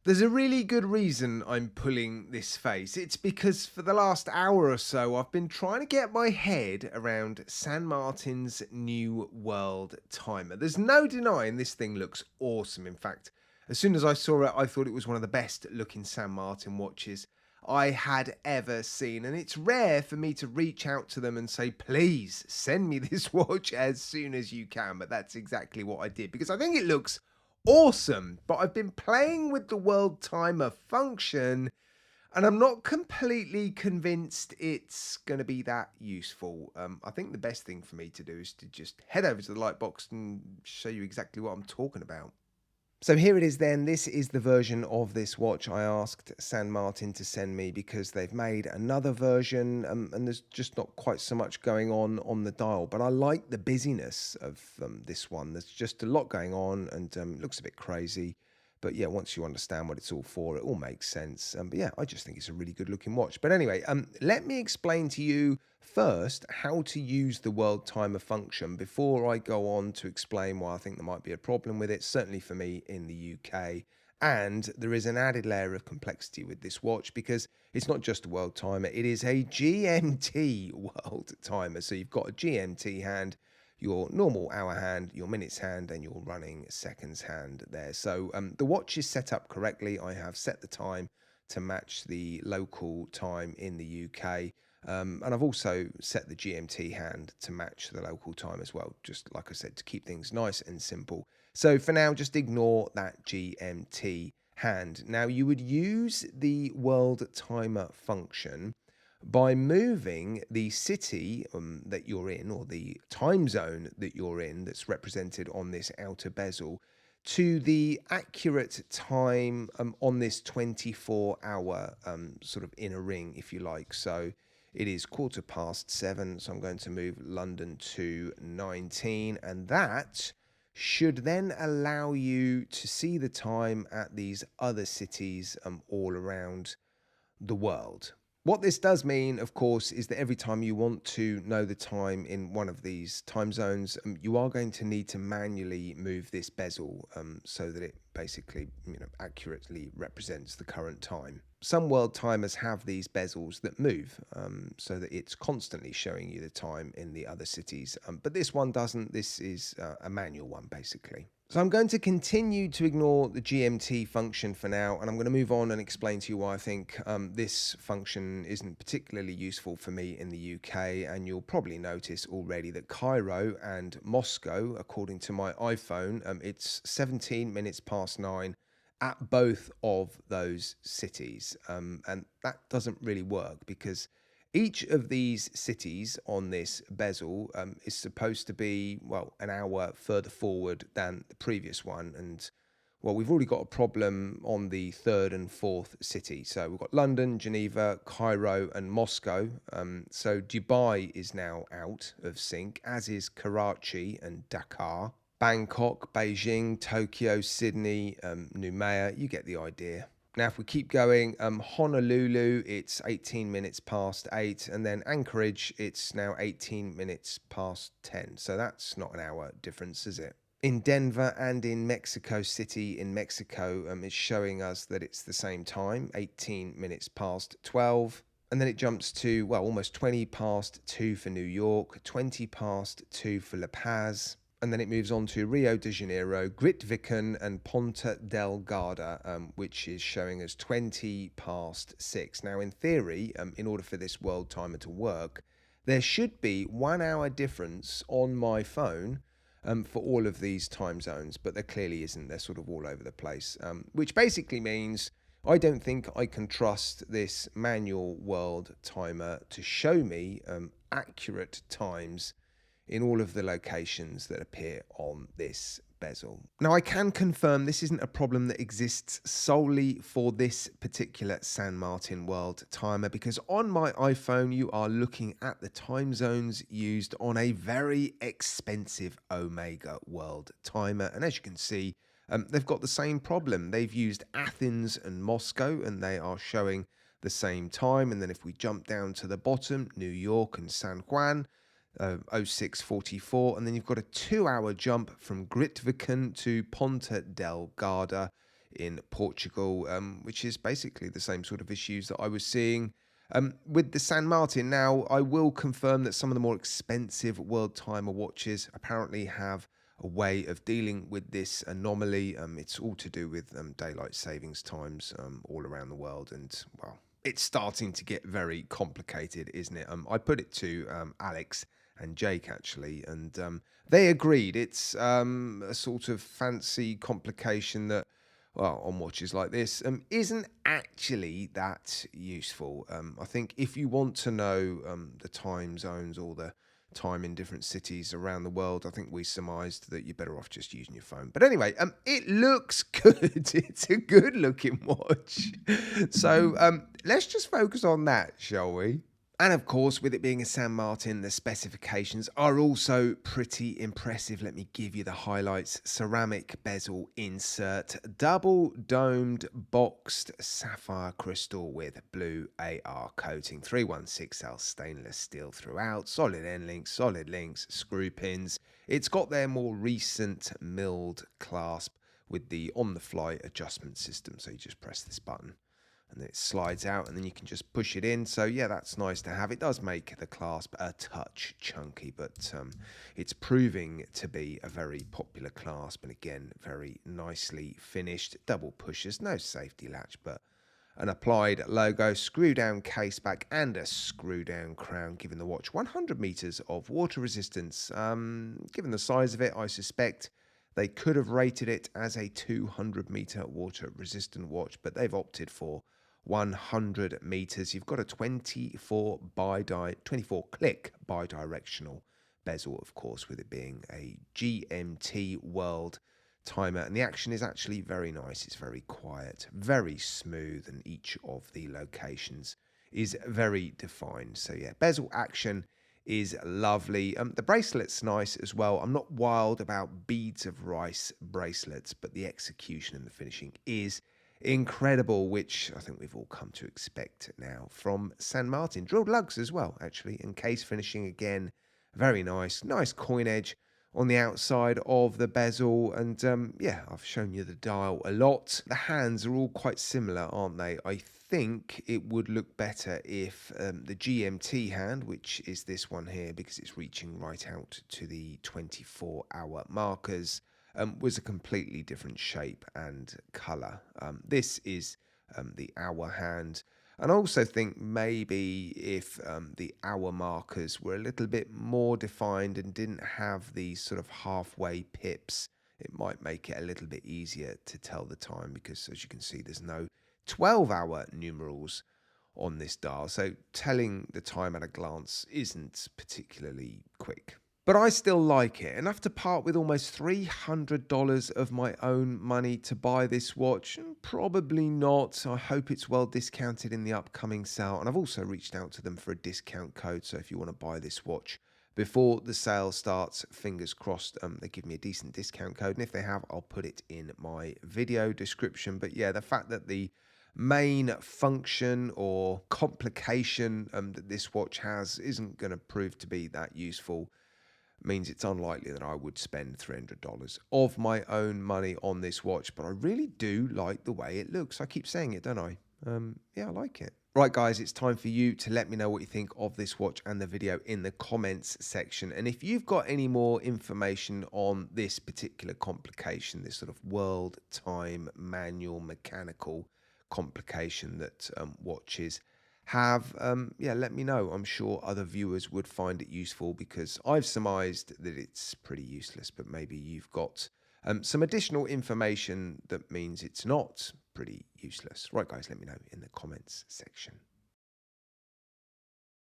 There's a really good reason I'm pulling this face. It's because for the last hour or so, I've been trying to get my head around San Martin's New World Timer. There's no denying this thing looks awesome. In fact, as soon as I saw it, I thought it was one of the best looking San Martin watches I had ever seen. And it's rare for me to reach out to them and say, please send me this watch as soon as you can. But that's exactly what I did because I think it looks awesome, but I've been playing with the world timer function and I'm not completely convinced it's going to be that useful. I think the best thing for me to do is to just head over to the Lightbox and show you exactly what I'm talking about. So here it is then. This is the version of this watch I asked San Martin to send me because they've made another version and there's just not quite so much going on the dial. But I like the busyness of this one. There's just a lot going on and it looks a bit crazy. But yeah, once you understand what it's all for, it all makes sense. But yeah, I just think it's a really good looking watch. But anyway, let me explain to you first how to use the world timer function before I go on to explain why I think there might be a problem with it, certainly for me in the UK. And there is an added layer of complexity with this watch because it's not just a world timer, it is a GMT world timer. So you've got a GMT hand, your normal hour hand, your minutes hand, and your running seconds hand there. So the watch is set up correctly. I have set the time to match the local time in the UK. And I've also set the GMT hand to match the local time as well, just like I said, to keep things nice and simple. So for now, just ignore that GMT hand. Now you would use the world timer function by moving the city that you're in or the time zone that you're in that's represented on this outer bezel to the accurate time on this 24-hour sort of inner ring, if you like. So it is 7:15, so I'm going to move London to 19, and that should then allow you to see the time at these other cities all around the world. What this does mean, of course, is that every time you want to know the time in one of these time zones, you are going to need to manually move this bezel so that it basically, accurately represents the current time. Some world timers have these bezels that move so that it's constantly showing you the time in the other cities, but this one doesn't. This is a manual one, basically. So I'm going to continue to ignore the GMT function for now, and I'm going to move on and explain to you why I think this function isn't particularly useful for me in the UK. And you'll probably notice already that Cairo and Moscow, according to my iPhone, it's 17 minutes past 9 at both of those cities. And that doesn't really work because each of these cities on this bezel is supposed to be, well, an hour further forward than the previous one. And, well, we've already got a problem on the third and fourth city. So we've got London, Geneva, Cairo, and Moscow. So Dubai is now out of sync, as is Karachi and Dakar. Bangkok, Beijing, Tokyo, Sydney, Noumea, you get the idea. Now, if we keep going, Honolulu, it's 18 minutes past 8, and then Anchorage, it's now 18 minutes past 10. So that's not an hour difference, is it? In Denver and in Mexico City in Mexico, it's showing us that it's the same time, 18 minutes past 12. And then it jumps to, well, almost 20 past 2 for New York, 20 past 2 for La Paz. And then it moves on to Rio de Janeiro, Grytviken, and Ponta Delgada, which is showing us 20 past 6. Now, in theory, in order for this world timer to work, there should be 1 hour difference on my phone for all of these time zones, but there clearly isn't. They're sort of all over the place, which basically means I don't think I can trust this manual world timer to show me accurate times in all of the locations that appear on this bezel. Now, I can confirm this isn't a problem that exists solely for this particular San Martin world timer, because on my iPhone, you are looking at the time zones used on a very expensive Omega world timer. And as you can see, they've got the same problem. They've used Athens and Moscow, and they are showing the same time. And then if we jump down to the bottom, New York and San Juan, 06:44, and then you've got a 2 hour jump from Grytviken to Ponta Delgada in Portugal, which is basically the same sort of issues that I was seeing with the San Martin. Now, I will confirm that some of the more expensive world timer watches apparently have a way of dealing with this anomaly. It's all to do with daylight savings times all around the world, and well, it's starting to get very complicated, isn't it? I put it to Alex and Jake actually, and they agreed. It's a sort of fancy complication that, well, on watches like this, isn't actually that useful. I think if you want to know the time zones or the time in different cities around the world, I think we surmised that you're better off just using your phone. But anyway, it looks good. It's a good looking watch. So let's just focus on that, shall we? And of course, with it being a San Martin, the specifications are also pretty impressive. Let me give you the highlights. Ceramic bezel insert, double domed boxed sapphire crystal with blue AR coating, 316L stainless steel throughout, solid end links, solid links, screw pins. It's got their more recent milled clasp with the on-the-fly adjustment system. So you just press this button and it slides out, and then you can just push it in. So yeah, that's nice to have. It does make the clasp a touch chunky, but it's proving to be a very popular clasp, and again, very nicely finished. Double pushers, no safety latch, but an applied logo, screw down case back, and a screw down crown, giving the watch 100 meters of water resistance. Given the size of it, I suspect they could have rated it as a 200-meter water resistant watch, but they've opted for 100 meters. You've got a 24 click bi-directional bezel, of course, with it being a GMT world timer, and the action is actually very nice. It's very quiet, very smooth, and each of the locations is very defined. So yeah, bezel action is lovely. The bracelet's nice as well. I'm not wild about beads of rice bracelets, but the execution and the finishing is incredible, which I think we've all come to expect now from San Martin. Drilled lugs as well, actually, and case finishing again, very nice. Nice coin edge on the outside of the bezel, and yeah, I've shown you the dial a lot. The hands are all quite similar, aren't they? I think it would look better if the GMT hand, which is this one here because it's reaching right out to the 24-hour markers, was a completely different shape and color. This is the hour hand. And I also think maybe if the hour markers were a little bit more defined and didn't have these sort of halfway pips, it might make it a little bit easier to tell the time, because as you can see, there's no 12-hour numerals on this dial. So telling the time at a glance isn't particularly quick. But I still like it enough to part with almost $300 of my own money to buy this watch. Probably not. I hope it's well discounted in the upcoming sale. And I've also reached out to them for a discount code. So if you want to buy this watch before the sale starts, fingers crossed, they give me a decent discount code. And if they have, I'll put it in my video description. But yeah, the fact that the main function or complication that this watch has isn't going to prove to be that useful means it's unlikely that I would spend $300 of my own money on this watch. But I really do like the way it looks. I keep saying it, don't I? Yeah, I like it. Right, guys, it's time for you to let me know what you think of this watch and the video in the comments section. And if you've got any more information on this particular complication, this sort of world time manual mechanical complication that watches have, yeah, let me know. I'm sure other viewers would find it useful, because I've surmised that it's pretty useless, but maybe you've got some additional information that means it's not pretty useless. Right, guys, let me know in the comments section.